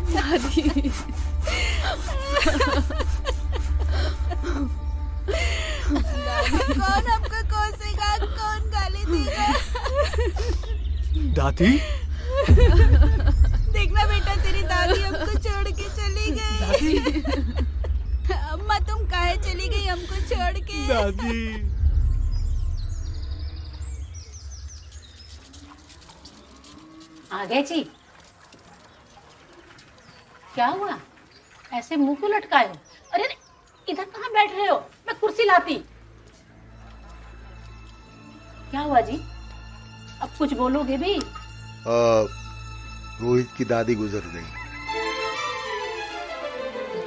दादी कौन आपको कोसेगा, कौन गाली देगा? दादी देखना बेटा, तेरी दादी हमको छोड़ के चली गई। अम्मा तुम काहे चली गई हमको छोड़ के? दादी आ गए जी। क्या हुआ, ऐसे मुंह को लटकाए हो? अरे इधर कहाँ बैठ रहे हो, मैं कुर्सी लाती। क्या हुआ जी, अब कुछ बोलोगे भी? रोहित की दादी गुजर गई।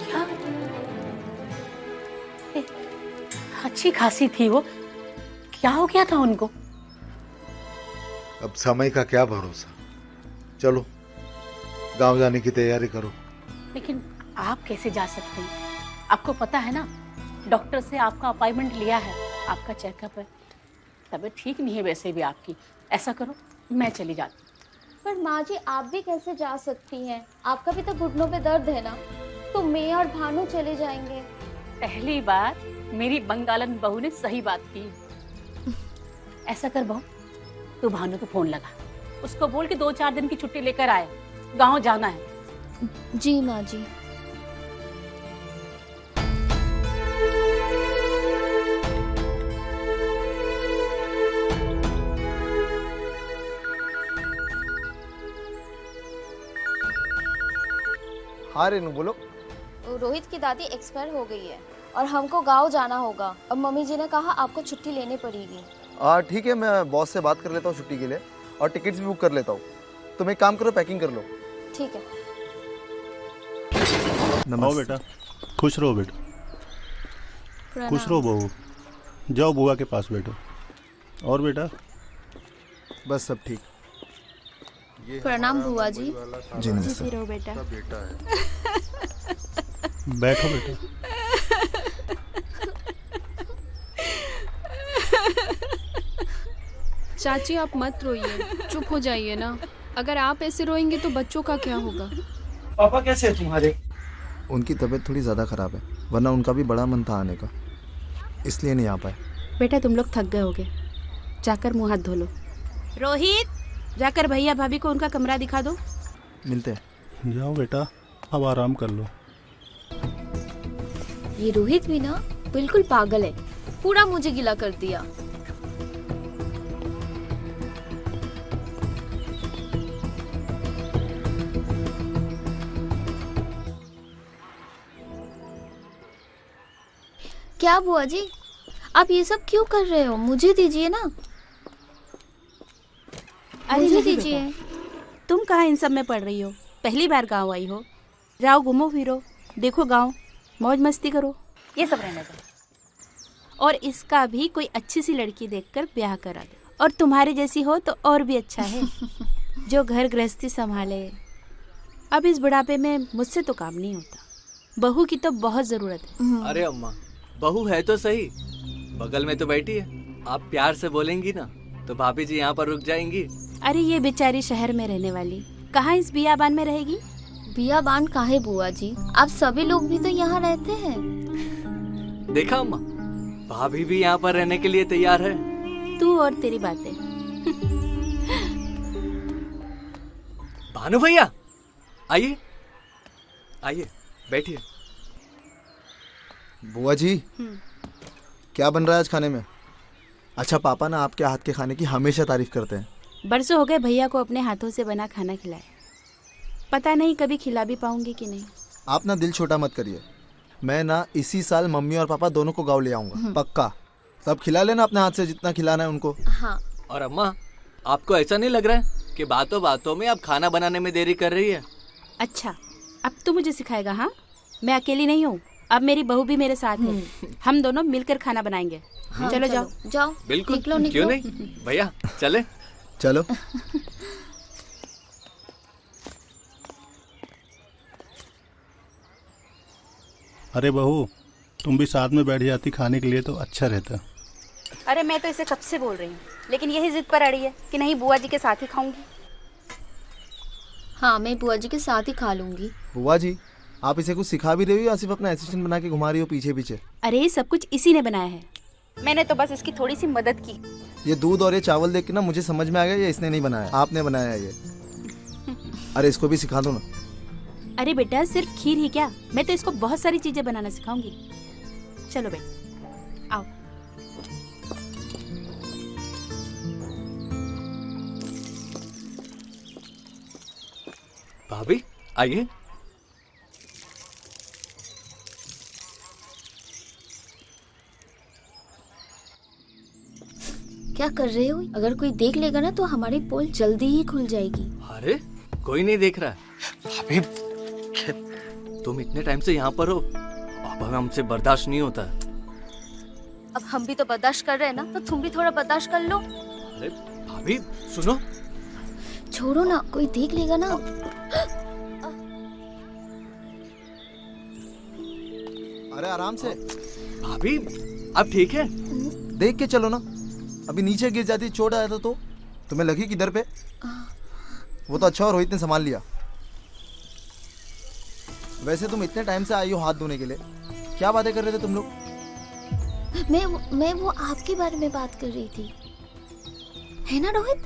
क्या? अच्छी खासी थी वो, क्या हो गया था उनको? अब समय का क्या भरोसा। चलो गांव जाने की तैयारी करो। लेकिन आप कैसे जा सकते हैं? आपको पता है ना, डॉक्टर से आपका अपॉइंटमेंट लिया है, आपका चेकअप है। तबीयत ठीक नहीं है वैसे भी आपकी। ऐसा करो, मैं चली जाती। पर माँ जी आप भी कैसे जा सकती हैं? आपका भी तो घुटनों पे दर्द है ना। तो मैं और भानु चले जाएंगे। पहली बार मेरी बंगालन बहू ने सही बात की। ऐसा कर बहू, तू भानु को फोन लगा, उसको बोल के 2-4 दिन की छुट्टी लेकर आए, गांव जाना है। जी माँ जी। हाँ रेनू बोलो। रोहित की दादी एक्सपायर हो गई है और हमको गांव जाना होगा। अब मम्मी जी ने कहा आपको छुट्टी लेनी पड़ेगी। ठीक है, मैं बॉस से बात कर लेता हूँ छुट्टी के लिए और टिकट्स भी बुक कर लेता हूँ। तुम एक काम करो, पैकिंग कर लो। ठीक है। आओ बेटा, खुश रहो बेटा, खुश रहो बहू। जाओ बुआ के पास बैठो। और बेटा? बस सब ठीक। प्रणाम बुआ जी। जी नमस्ते। रहो बेटा। बेटा है। बैठो बेटा। चाची आप मत रोइए, चुप हो जाइए ना। अगर आप ऐसे रोएंगे तो बच्चों का क्या होगा? पापा कैसे है तुम्हारे? उनकी तबीयत थोड़ी ज़्यादा ख़राब है, वरना उनका भी बड़ा मन था आने का, इसलिए नहीं आ पाए। बेटा तुम लोग थक गए होगे, जाकर मुंह हाथ धो लो। रोहित, जाकर भैया भाभी को उनका कमरा दिखा दो। मिलते हैं। जाओ बेटा, अब आराम कर लो। ये रोहित भी ना बिल्कुल पागल है, पूरा मुझे गिला कर दिया। क्या बुआ जी, आप ये सब क्यों कर रहे हो? मुझे दीजिए ना। मुझे दीजिए। तुम कहाँ इन सब में पड़ रही हो? पहली बार गांव आई हो, जाओ घूमो फिरो, देखो गांव, मौज मस्ती करो। ये सब रहने दो। और इसका भी कोई अच्छी सी लड़की देखकर ब्याह करा दो, और तुम्हारे जैसी हो तो और भी अच्छा है, जो घर गृहस्थी संभाले। अब इस बुढ़ापे में मुझसे तो काम नहीं होता, बहू की तो बहुत जरूरत है। अरे अम्मा, बहू है तो सही, बगल में तो बैठी है। आप प्यार से बोलेंगी ना तो भाभी जी यहाँ पर रुक जाएंगी। अरे ये बेचारी शहर में रहने वाली कहाँ इस बियाबान में रहेगी? बियाबान काहे बुआ जी, आप सभी लोग भी तो यहाँ रहते हैं। देखा अम्मा, भाभी भी यहाँ पर रहने के लिए तैयार है। तू और तेरी बातें। भानु भैया आइए, आइए बैठिए। बुआ जी, क्या बन रहा है आज खाने में? अच्छा, पापा ना आपके हाथ के खाने की हमेशा तारीफ करते हैं। बरसों हो गए भैया को अपने हाथों से बना खाना खिलाए, पता नहीं कभी खिला भी पाऊंगी कि नहीं। आप ना दिल छोटा मत करिए, मैं ना इसी साल मम्मी और पापा दोनों को गाँव ले आऊँगा, पक्का। सब खिला लेना अपने हाथ से, जितना खिलाना है उनको। हाँ। और अम्मा, आपको ऐसा नहीं लग रहा है कि बातों बातों में आप खाना बनाने में देरी कर रही है? अच्छा, अब तू मुझे सिखाएगा? हाँ, मैं अकेली नहीं हूँ, अब मेरी बहू भी मेरे साथ है, हम दोनों मिलकर खाना बनाएंगे। हाँ, चलो जाओ जाओ। बिल्कुल, निकलो, निकलो। क्यों नहीं भैया, चले। चलो। अरे बहू, तुम भी साथ में बैठ जाती खाने के लिए तो अच्छा रहता। अरे मैं तो इसे कब से बोल रही हूँ, लेकिन यही जिद पर अड़ी है कि नहीं बुआ जी के साथ ही खाऊंगी। हाँ, मैं बुआ जी के साथ ही खा लूंगी। बुआ जी, आप इसे कुछ सिखा भी रही हो या सिर्फ अपना असिस्टेंट बना के घुमा रही हो पीछे पीछे? अरे सब कुछ इसी ने बनाया है, मैंने तो बस इसकी थोड़ी सी मदद की। ये दूध और ये चावल देख के ना मुझे समझ में आ गया ये इसने नहीं बनाया, आपने बनाया है ये। अरे इसको भी सिखा दो ना। अरे बेटा सिर्फ खीर ही क्या, मैं तो इसको बहुत सारी चीजें बनाना सिखाऊंगी। चलो बेटा आओ। भाभी आइए। क्या कर रहे हो? अगर कोई देख लेगा ना तो हमारी पोल जल्दी ही खुल जाएगी। अरे कोई नहीं देख रहा है। भाभी तुम इतने टाइम से यहाँ पर हो, अब हमसे बर्दाश्त नहीं होता है। अब हम भी तो बर्दाश्त कर रहे हैं ना, तो तुम भी थोड़ा बर्दाश्त कर लो। अरे भाभी सुनो। छोड़ो ना, कोई देख लेगा ना। अरे आराम से। भाभी अब ठीक है? देख के चलो ना, अभी नीचे गिर जाती चोट आया था तो तुम्हें लगी किधर पे? वो तो अच्छा और रोहित ने संभाल लिया। वैसे तुम इतने टाइम से आई हो हाथ धोने के लिए, क्या बातें कर रहे थे तुम लोग? मैं वो आपके बारे में बात कर रही थी, है ना रोहित?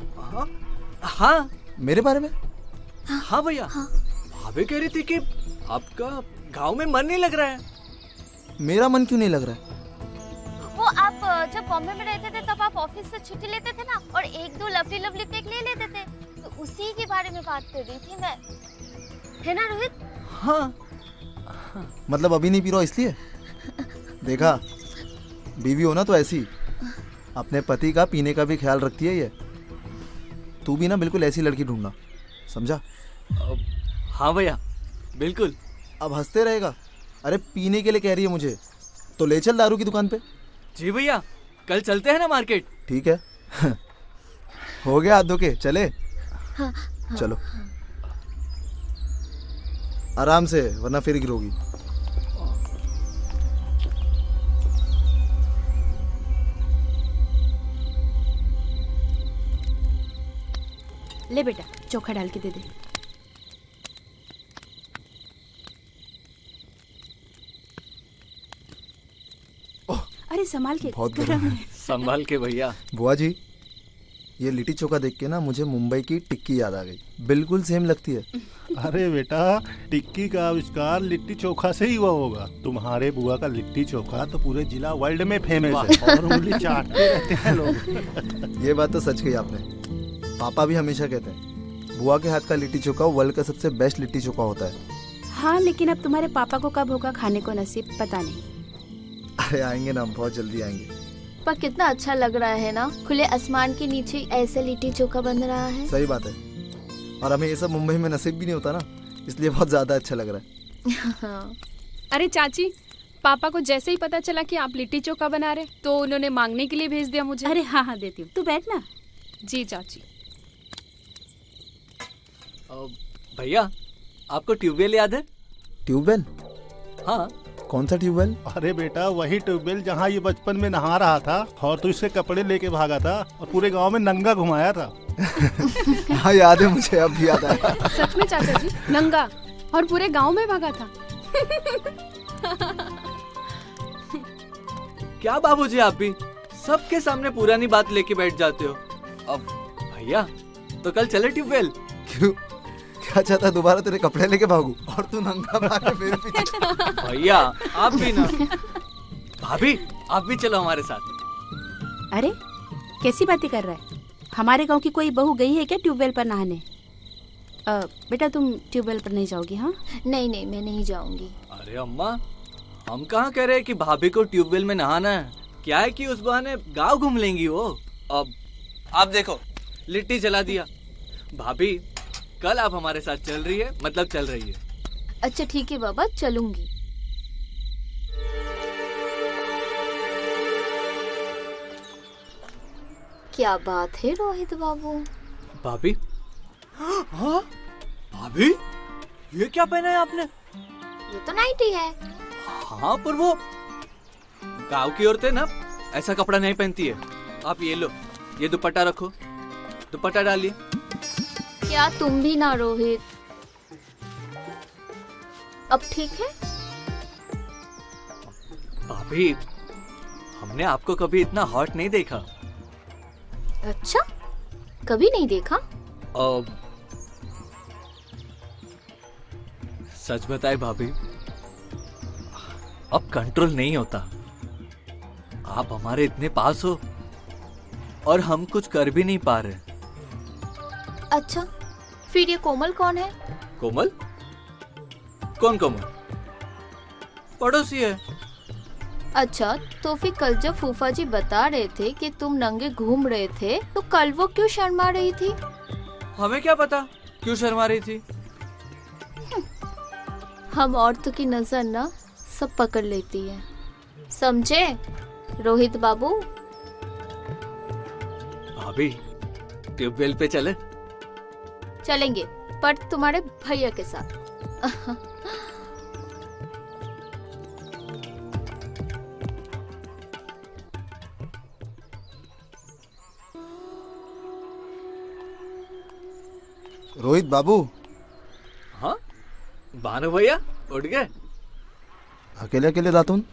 हाँ मेरे बारे में? हाँ भैया। हाँ। भाभी कह रही थी कि आपका गांव में मन नहीं लग रहा है। मेरा मन क्यों नहीं लग रहा है? वो आप जब बॉम्बे में रहते थे तब आप ऑफिस से छुट्टी लेते थे ना, और एक दो लवली लवली पेक ले लेते थे, तो उसी के बारे में बात कर रही थी मैं, है ना रोहित? हाँ। मतलब अभी नहीं पी रहा इसलिए? देखा, बीवी हो ना तो ऐसी अपने पति का पीने का भी ख्याल रखती है ये। तू भी ना बिल्कुल ऐसी लड़की ढूंढना, समझा? हाँ भैया बिल्कुल। अब हंसते रहेगा? अरे पीने के लिए कह रही है मुझे, तो ले चल दारू की दुकान पे। जी भैया, कल चलते हैं ना मार्केट। ठीक है। हो गया हाथ धो के चले? हाँ, चलो आराम से, वरना फिर गिरोगी। ले बेटा चोखा डाल के दे दे। अरे संभाल के, बहुत गरम है। संभाल के भैया। बुआ जी, ये लिट्टी चोखा देख के ना मुझे मुंबई की टिक्की याद आ गई, बिल्कुल सेम लगती है। अरे बेटा, टिक्की का आविष्कार लिट्टी चोखा से ही हुआ होगा। तुम्हारे बुआ का लिट्टी चोखा तो पूरे जिला वर्ल्ड में फेमस है और उंगली चाटते रहते हैं लोग। ये बात तो सच कही आपने। पापा भी हमेशा कहते हैं बुआ के हाथ का लिट्टी चोखा वर्ल्ड का सबसे बेस्ट लिट्टी चोखा होता है। हाँ, लेकिन अब तुम्हारे पापा को कब होगा खाने को नसीब, पता नहीं। अरे आएंगे ना, बहुत जल्दी आएंगे। पर कितना अच्छा लग रहा है ना, खुले आसमान के नीचे ऐसे लिट्टी चोखा बन रहा है। सही बात है, और हमें ये सब मुंबई में नसीब भी नहीं होता ना, इसलिए बहुत ज्यादा अच्छा लग रहा है। अरे चाची, पापा को जैसे ही पता चला कि आप लिट्टी चोखा बना रहे तो उन्होंने मांगने के लिए भेज दिया मुझे। अरे हाँ हाँ देती हूँ, तू बैठ ना। जी चाची। भैया आपको ट्यूबवेल याद है? ट्यूबवेल? हाँ। कौन सा ट्यूबवेल? अरे बेटा वही ट्यूबवेल जहाँ ये बचपन में नहा रहा था और तू इसके कपड़े लेके भागा था और पूरे गांव में नंगा घुमाया था। हाँ याद है मुझे, अब भी याद आया। सच में चाचा जी, नंगा और पूरे गांव में भागा था। क्या बाबूजी, आप भी सबके सामने पुरानी बात लेके बैठ जाते हो। अब भैया तो कल चले ट्यूबवेल। क्यों, क्या चाहता दोबारा तेरे कपड़े लेके भागू और तू नंगा भागे मेरे पीछे? भैया आप भी ना। भाभी आप भी चलो हमारे साथ। अरे कैसी बातें कर रहा है? हमारे गांव की कोई बहू गई है क्या ट्यूबवेल पर नहाने? बेटा तुम ट्यूबवेल पर नहीं जाओगी? हाँ नहीं नहीं, मैं नहीं जाऊंगी। अरे अम्मा, हम कहाँ कह रहे हैं कि भाभी को ट्यूबवेल में नहाना है। क्या है कि उस बहाने गांव घूम लेंगी वो। अब आप देखो, लिट्टी जला दिया। भाभी कल आप हमारे साथ चल रही है, मतलब चल रही है। अच्छा ठीक है बाबा, चलूंगी। क्या बात है रोहित बाबू? भाभी, हाँ भाभी ये क्या पहना है आपने? ये तो नाइटी है। हाँ पर वो गांव की औरतें ना ऐसा कपड़ा नहीं पहनती है। आप ये लो, ये दुपट्टा रखो, दुपट्टा डालिए। क्या तुम भी ना रोहित? अब ठीक है? भाभी, हमने आपको कभी इतना हॉट नहीं देखा। अच्छा, कभी नहीं देखा? अब सच बताए भाभी, अब कंट्रोल नहीं होता। आप हमारे इतने पास हो और हम कुछ कर भी नहीं पा रहे। अच्छा, फिर ये कोमल कौन है? कोमल? कौन कोमल? पड़ोसी है। अच्छा, तो फिर कल जब फूफा जी बता रहे थे कि तुम नंगे घूम रहे थे, तो कल वो क्यों शर्मा रही थी? हमें क्या पता क्यों शर्मा रही थी। हम औरतों की नजर ना सब पकड़ लेती है, समझे रोहित बाबू? भाभी, ट्यूबवेल पे चले? चलेंगे, पर तुम्हारे भैया के साथ। रोहित बाबू। हाँ, भानु भैया उठ गए? अकेले अकेले दातुन?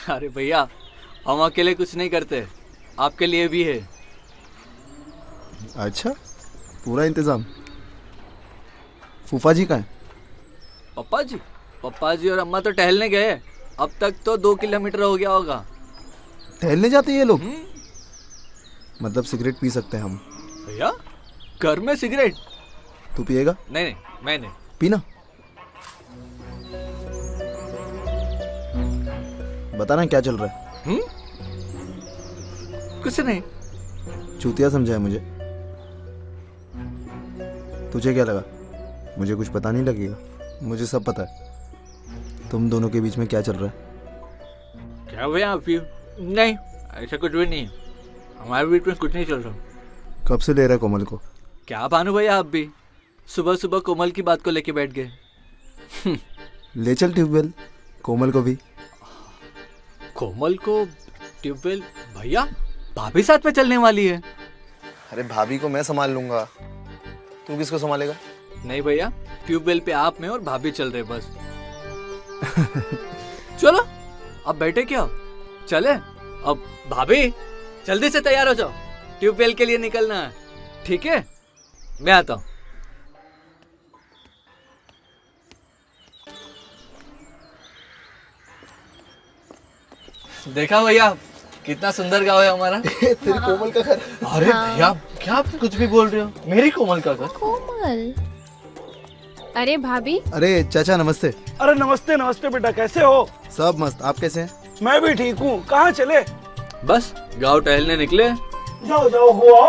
अरे भैया, हम अकेले कुछ नहीं करते, आपके लिए भी है। अच्छा, पूरा इंतजाम। फूफा जी कहाँ हैं? पप्पा जी और अम्मा तो टहलने गए। अब तक तो 2 किलोमीटर हो गया होगा। टहलने जाते हैं ये लोग? मतलब सिगरेट पी सकते हैं हम? भैया, घर में सिगरेट? तू पिएगा? नहीं, मैं नहीं। पीना। बताना क्या चल रहा है? कुछ नहीं। चूतिया समझा है मुझे? तुझे क्या लगा मुझे कुछ पता नहीं लगेगा? मुझे सब पता है। तुम दोनों के बीच में क्या चल रहा है? क्या भैया आप? नहीं, ऐसा कुछ भी नहीं, हमारे बीच में कुछ नहीं चल रहा। कब से ले रहा है कोमल को? क्या भानु भैया, आप भी सुबह सुबह कोमल की बात को लेके बैठ गए। ले चल ट्यूबवेल कोमल को भी। कोमल को ट्यूबवेल? भैया, भाभी साथ में चलने वाली है। अरे भाभी को मैं संभाल लूंगा, तू किसको संभालेगा? नहीं भैया, ट्यूबवेल पे आप में और भाभी चल रहे बस। चलो, अब बैठे क्या, चले। अब भाभी, जल्दी से तैयार हो जाओ, ट्यूबवेल के लिए निकलना है। ठीक है, मैं आता हूँ। देखा भैया, कितना सुंदर गाँव है हमारा। तेरी कोमल का घर। अरे भैया, क्या आप कुछ भी बोल रहे हो? मेरी कोमल का घर? कोमल? अरे भाभी। अरे चाचा नमस्ते। अरे नमस्ते नमस्ते बेटा, कैसे हो? सब मस्त, आप कैसे हैं? मैं भी ठीक हूँ। कहाँ चले? बस गाँव टहलने निकले। जाओ जाओ, हुआ।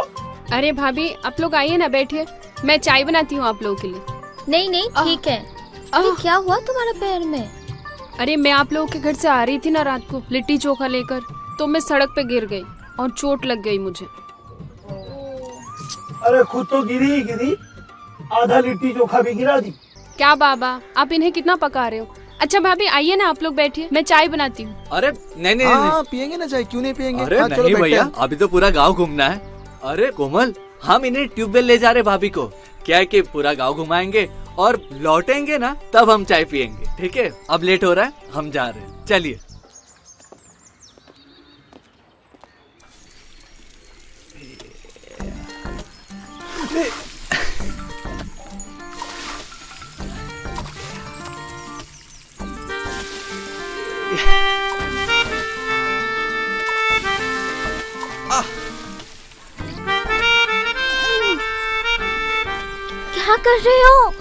अरे भाभी, आप लोग आइए ना, बैठिए, मैं चाय बनाती हूँ आप लोगों के लिए। नहीं नहीं, ठीक है। ये क्या हुआ तुम्हारे पैर में? अरे मैं आप लोगों के घर से आ रही थी ना रात को लिट्टी चोखा लेकर, तो मैं सड़क पे गिर गई और चोट लग गई मुझे। अरे खुद तो गिरी, आधा लिट्टी चोखा भी गिरा दी। क्या बाबा, आप इन्हें कितना पका रहे हो? अच्छा भाभी, आइए ना आप लोग बैठिए, मैं चाय बनाती हूँ। अरे नहीं, हाँ, पियेंगे ना चाय, क्यों नहीं पियेंगे? अरे हाँ, नहीं भैया, अभी तो पूरा गांव घूमना है। अरे कोमल, हम इन्हें ट्यूबवेल ले जा रहे भाभी को। क्या है कि पूरा गांव घुमाएंगे और लौटेंगे ना, तब हम चाय पियेंगे। ठीक है, अब लेट हो रहा है, हम जा रहे हैं, चलिए। क्या कर रहे हो?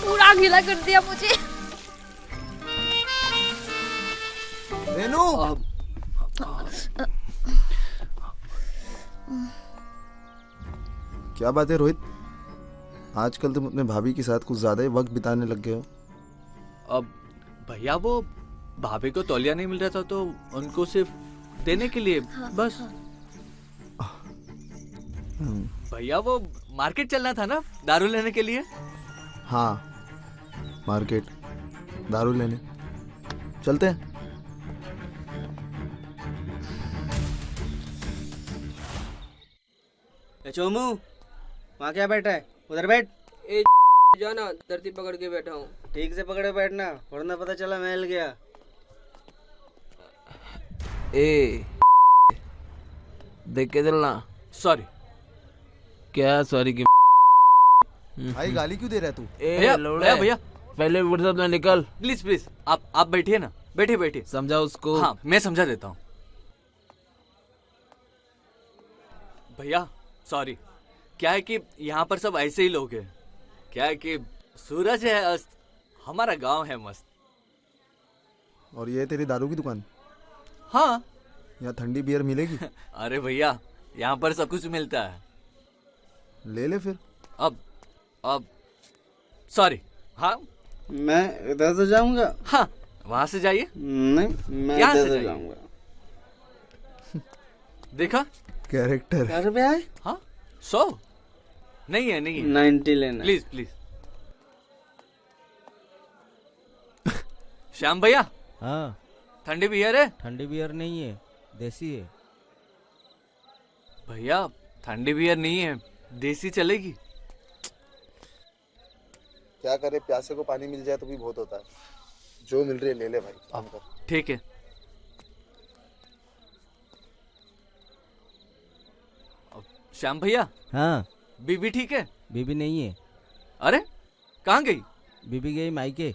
पूरा गीला कर दिया मुझे। रेनू, क्या बात है रोहित? आजकल तुम अपने भाभी के साथ कुछ ज़्यादा ही वक्त बिताने लग गए हो। अब भैया वो भाभी को तौलिया नहीं मिल रहा था तो उनको सिर्फ देने के लिए बस। भैया वो मार्केट चलना था ना दारू लेने के लिए। हाँ, मार्केट दारू लेने चलते हैं। चोमू वहाँ क्या बैठा है? उधर बैठ। ए जाना धरती पकड़ के बैठा हूँ। ठीक से पकड़े बैठना वरना पता चला मैं हिल गया। ए देख के चलना। सॉरी। क्या सॉरी की? भाई गाली क्यों दे रहा है तू? भैया भैया भैया पहले फुर्सत में निकल। प्लीज प्लीज आप बैठिए ना, बैठिए बैठिए। समझा उसको। हाँ मैं समझा देता हूँ। भैया सॉरी, क्या है कि यहाँ पर सब ऐसे ही लोग हैं। क्या है कि सूरज है अस्त, हमारा गांव है मस्त। और ये तेरी दारू की दुकान? हाँ। यहाँ ठंडी बियर मिलेगी? अरे भैया यहाँ पर सब कुछ मिलता है। ले ले फिर। अब सॉरी। हाँ मैं इधर से जाऊंगा। हाँ वहां से जाइए। नहीं मैं यहाँ इधर से से जाइए। जाऊंगा। देखा कैरेक्टर। क्या रुपया है? हाँ 100 नहीं है, नहीं है। 90 लेना। Please please. श्याम भैया। हाँ ठंडी बियर है? ठंडी बियर नहीं है, देसी है। भैया ठंडी बियर नहीं है, देसी चलेगी। क्या करे, प्यासे को पानी मिल जाए तो भी बहुत होता है। जो मिल रही है ले ले भाई, काम कर। ठीक है। श्याम भैया। हाँ बीबी ठीक है? बीबी नहीं है। अरे कहाँ गई? बीबी गई मायके।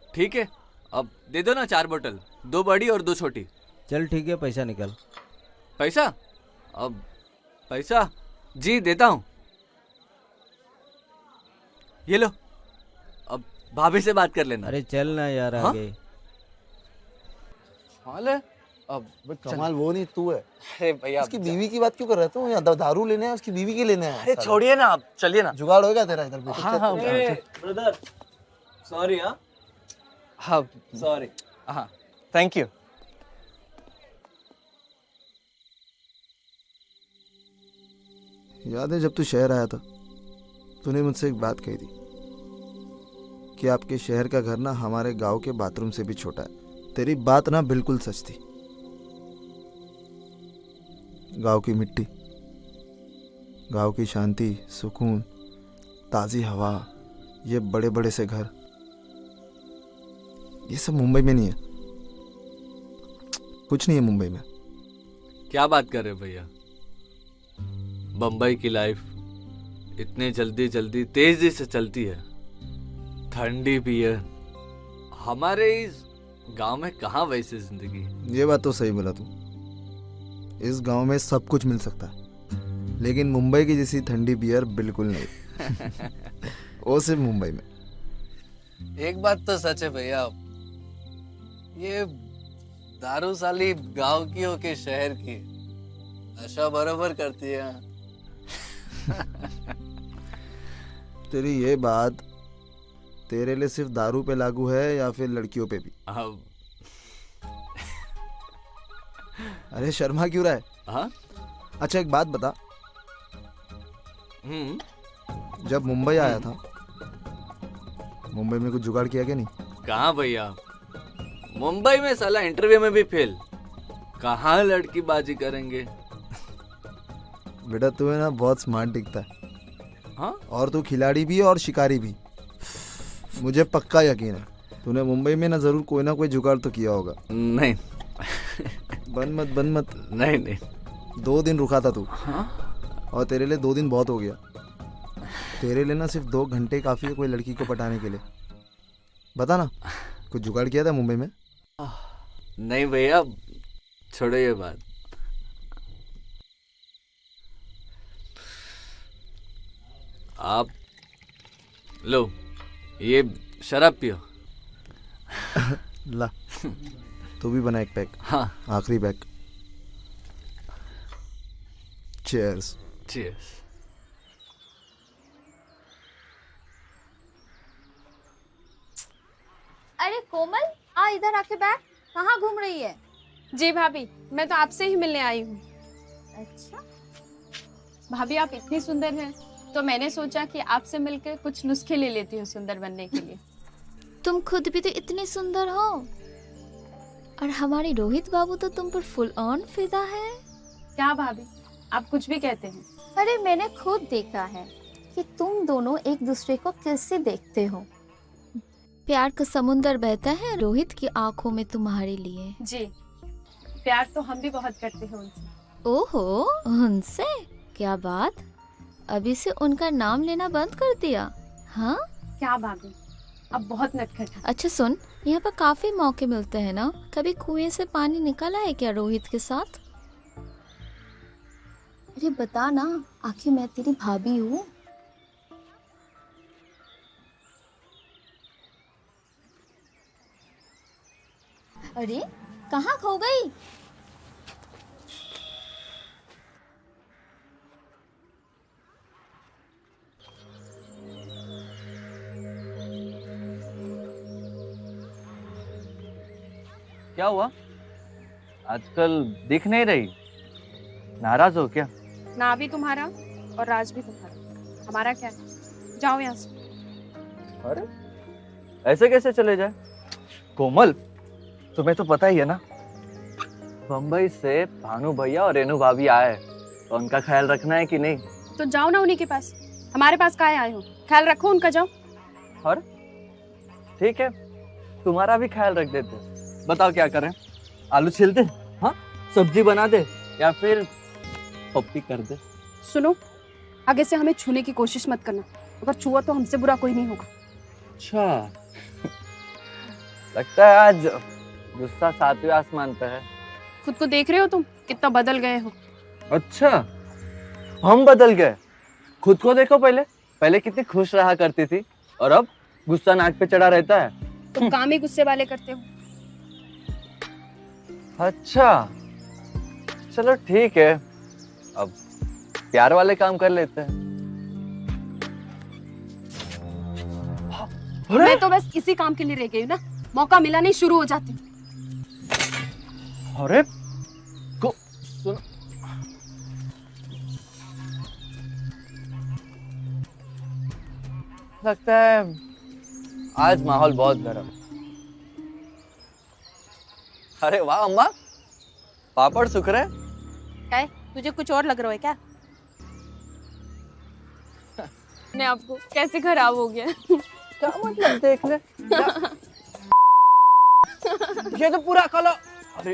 ठीक है, अब दे दो ना 4 बोतल, 2 बड़ी और 2 छोटी। चल ठीक है, पैसा निकल। पैसा? अब पैसा जी देता हूँ। ये लो, अब भाभी से बात कर लेना। अरे चल ना यार आगे। हाल है अब कमाल वो नहीं तू है। अरे भैया उसकी बीवी की बात क्यों कर रहा है तू? यहाँ दारू लेने है, उसकी बीवी के लेने है। अरे छोड़िए ना, आप चलिए ना। जुगाड़ होगा तेरा इधर पे। हाँ ब्रदर सॉरी। हाँ सॉरी। हाँ थैंक यू। याद है जब तू शहर आया था, तूने मुझसे एक बात कही थी कि आपके शहर का घर ना हमारे गांव के बाथरूम से भी छोटा है। तेरी बात ना बिल्कुल सच थी। गांव की मिट्टी, गांव की शांति, सुकून, ताज़ी हवा, ये बड़े बड़े से घर, ये सब मुंबई में नहीं है। कुछ नहीं है मुंबई में। क्या बात कर रहे हो भैया? बम्बई की लाइफ इतने जल्दी जल्दी तेजी से चलती है। ठंडी बियर, हमारे इस गांव में कहाँ वैसी जिंदगी। ये बात तो सही बोला तू। इस गांव में सब कुछ मिल सकता है, लेकिन मुंबई की जैसी ठंडी बियर बिल्कुल नहीं। वो सिर्फ मुंबई में। एक बात तो सच है भैया, ये दारू साली गांव की हो के शहर की, नशा बरोबर करती है। तेरी ये बात तेरे लिए सिर्फ दारू पे लागू है या फिर लड़कियों पे भी? अरे शर्मा क्यों रहा है? हाँ? अच्छा एक बात बता, जब मुंबई आया था, मुंबई में कुछ जुगाड़ किया क्या नहीं? कहाँ भैया, मुंबई में साला इंटरव्यू में भी फेल, कहाँ लड़की बाजी करेंगे। बेटा तू है ना बहुत स्मार्ट दिखता है। हाँ? और तू खिलाड़ी भी और शिकारी भी। मुझे पक्का यकीन है तूने मुंबई में ना जरूर कोई ना कोई जुगाड़ तो किया होगा। नहीं। बन मत। नहीं नहीं। 2 दिन रुका था तू। हाँ? और तेरे लिए 2 दिन बहुत हो गया। तेरे लिए ना सिर्फ 2 घंटे काफी है कोई लड़की को पटाने के लिए। बता ना, कुछ जुगाड़ किया था मुंबई में? नहीं भैया, छोड़ो ये बात। आप लो ये शराब पियो। ला तू भी बना एक पैक। हाँ आखिरी पैक। चीयर्स। चीयर्स। रखे बैग, कहाँ घूम रही है? जी भाभी, मैं तो आपसे ही मिलने आई हूँ। अच्छा, भाभी आप इतनी सुंदर हैं तो मैंने सोचा कि आपसे मिलकर कुछ नुस्खे ले लेती हूँ सुंदर बनने के लिए। तुम खुद भी तो इतनी सुंदर हो और हमारे रोहित बाबू तो तुम पर फुल ऑन फिदा है। क्या भाभी, आप कुछ भी कहते हैं। अरे मैंने खुद देखा है कि तुम दोनों एक दूसरे को कैसे देखते हो। प्यार का समुंदर बहता है रोहित की आंखों में तुम्हारे लिए। जी, प्यार तो हम भी बहुत करते हैं उनसे। ओहो, उनसे? क्या बात, अभी से उनका नाम लेना बंद कर दिया? हाँ क्या भाभी, अब बहुत नटखट है। अच्छा सुन, यहाँ पर काफी मौके मिलते हैं ना, कभी कुएं से पानी निकाला है क्या रोहित के साथ? अरे बता ना, आखिर मैं तेरी भाभी हूँ। अरे कहाँ खो गई? क्या हुआ? आजकल दिख नहीं रही, नाराज हो क्या? ना भी तुम्हारा और राज भी तुम्हारा, हमारा क्या है? जाओ यहाँ से। अरे ऐसे कैसे चले जाए? कोमल, तुम्हें तो पता ही है ना, बम्बई से भानु भैया और रेनू भाभी आए, तो उनका ख्याल रखना है कि नहीं? तो जाओ ना उन्हीं के पास, हमारे पास काहे आए हो? ख्याल रखो उनका, जाओ। और ठीक है, तुम्हारा भी ख्याल रख देते। बताओ क्या करें? आलू छील दे, हाँ, सब्जी बना दे, या फिर पप्पी कर दे? सुनो, आगे से हमें छूने की कोशिश मत करना, अगर छुआ तो हमसे बुरा कोई नहीं होगा। अच्छा लगता है आज गुस्सा 7वें आसमान पे है। खुद को देख रहे हो तुम, कितना बदल गए हो। अच्छा, हम बदल गए? खुद को देखो, पहले कितनी खुश रहा करती थी और अब गुस्सा नाक पे चढ़ा रहता है। तुम काम ही गुस्से वाले करते हो। अच्छा चलो ठीक है, अब प्यार वाले काम कर लेते हैं। मैं तो बस इसी काम के लिए रह गई हूँ ना, मौका मिला नहीं शुरू हो जाती। अरे को सुनो, लगता है आज माहौल बहुत गर्म। अरे वाह अम्मा, पापड़ सूख रहे। है, तुझे कुछ और लग रहा है क्या? ने आपको कैसे खराब हो गया? क्या मतलब? देख ले ये तो पूरा काला। अरे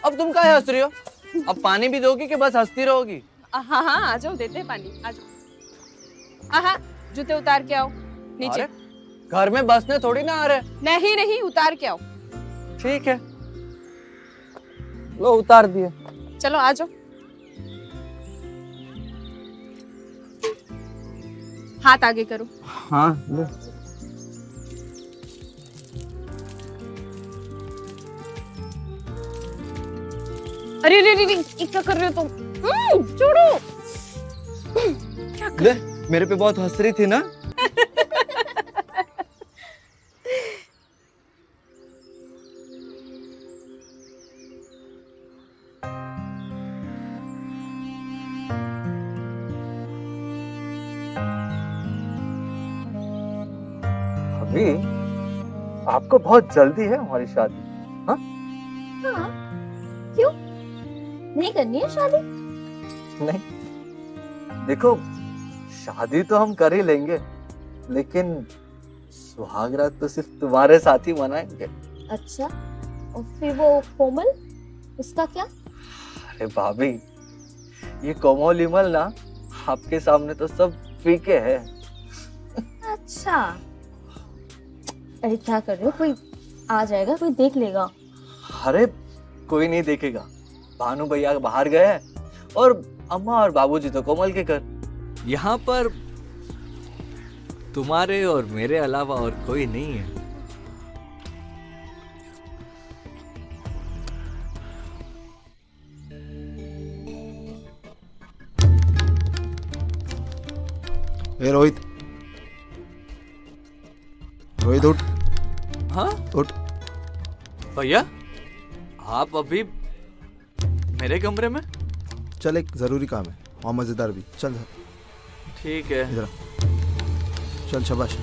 अब तुम काहे हंस रही हो? अब पानी भी दोगी कि बस हंसती रहोगी? हाँ हाँ, आ जाओ, देते हैं पानी, आ जाओ। हाँ, जूते उतार के आओ नीचे। घर में बसने थोड़ी ना आ रहे। नहीं नहीं, उतार के आओ। ठीक है, लो उतार दिए। चलो आ जाओ। हाथ आगे करो। हाँ लो। अरे रे रे रे, क्या कर रहे हो तुम? छोड़ो। क्या कर... ले, मेरे पे बहुत हंस रही थी ना। अभी आपको बहुत जल्दी है हमारी शादी? हाँ? हाँ, क्यों नहीं करनी है शादी? नहीं, देखो शादी तो हम कर ही लेंगे, लेकिन सुहागरात तो सिर्फ तुम्हारे साथ ही मनाएंगे। अच्छा, और फिर वो कोमल, उसका क्या? अरे भाभी, ये कोमल विमल ना आपके सामने तो सब फीके है। अच्छा, अरे क्या कर रहे हो? कोई आ जाएगा, कोई देख लेगा। अरे कोई नहीं देखेगा, भानु भैया बाहर गए हैं और अम्मा और बाबूजी तो कोमल के घर। यहाँ पर तुम्हारे और मेरे अलावा और कोई नहीं है। ए रोहित, रोहित उठ। हाँ उठ। भैया आप अभी मेरे कमरे में? चल, एक जरूरी काम है और मजेदार भी। चल ठीक है। इधर चल। शाबाश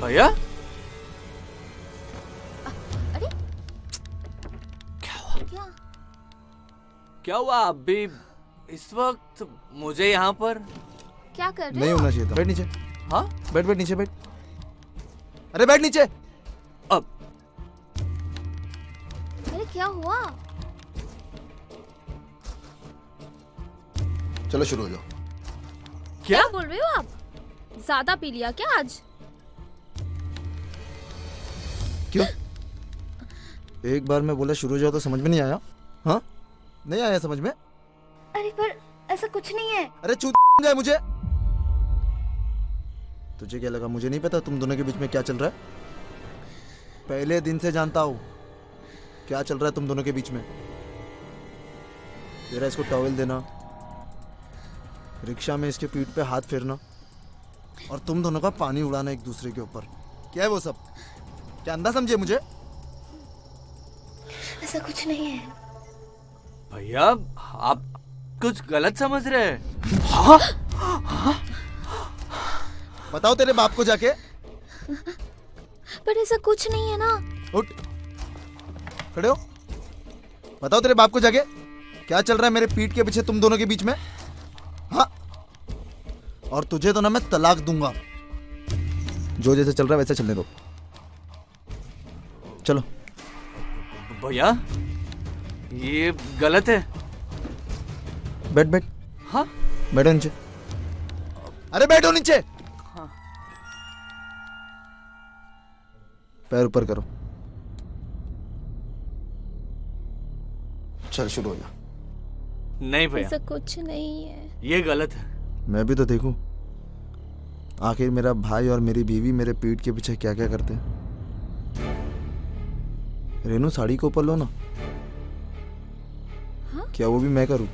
भैया। अरे क्या हुआ अभी इस वक्त मुझे यहाँ पर? क्या कर रहे नहीं हो? होना चाहिए था। बैठ नीचे। हाँ बैठ नीचे बैठ। अरे बैठ नीचे। अब अरे क्या हुआ? चलो शुरू हो जाओ। क्या बोल रहे हो आप? ज्यादा पी लिया क्या आज? क्यों? एक बार मैं बोला शुरू हो जाओ तो समझ में नहीं आया? हाँ, नहीं आया समझ में? अरे पर ऐसा कुछ नहीं है। अरे चूत जाए मुझे। तुझे क्या लगा मुझे नहीं पता तुम दोनों के बीच में क्या चल रहा है? पहले दिन से जानता हूँ क्या चल रहा है तुम दोनों के बीच में। तेरा इसको टॉवेल देना, रिक्शा में इसके पीठ पे हाथ फेरना और तुम दोनों का पानी उड़ाना एक दूसरे के ऊपर। क्या है वो सब? क्या अंधा समझे मुझे? ऐसा कुछ नहीं है। भैया आप कुछ गलत समझ रहे हैं। हाँ? हाँ? बताओ तेरे बाप को जाके। पर ऐसा कुछ नहीं है ना। उठ, खड़े हो। बताओ तेरे बाप को जाके क्या चल रहा है मेरे पीठ के पीछे तुम दोनों के बीच में। हाँ, और तुझे तो ना मैं तलाक दूंगा। जो जैसे चल रहा है वैसे चलने दो। चलो। भैया ये गलत है। बैठ बैठ। हाँ बैठो नीचे। अरे बैठो नीचे। हाँ। पैर ऊपर करो। चल शुरू हो जा। नहीं भैया ऐसा कुछ नहीं है। ये गलत है। मैं भी तो देखूं आखिर मेरा भाई और मेरी बीवी मेरे पीठ के पीछे क्या क्या करते हैं। रेनू साड़ी को ऊपर लो ना। हाँ? क्या वो भी मैं करूं?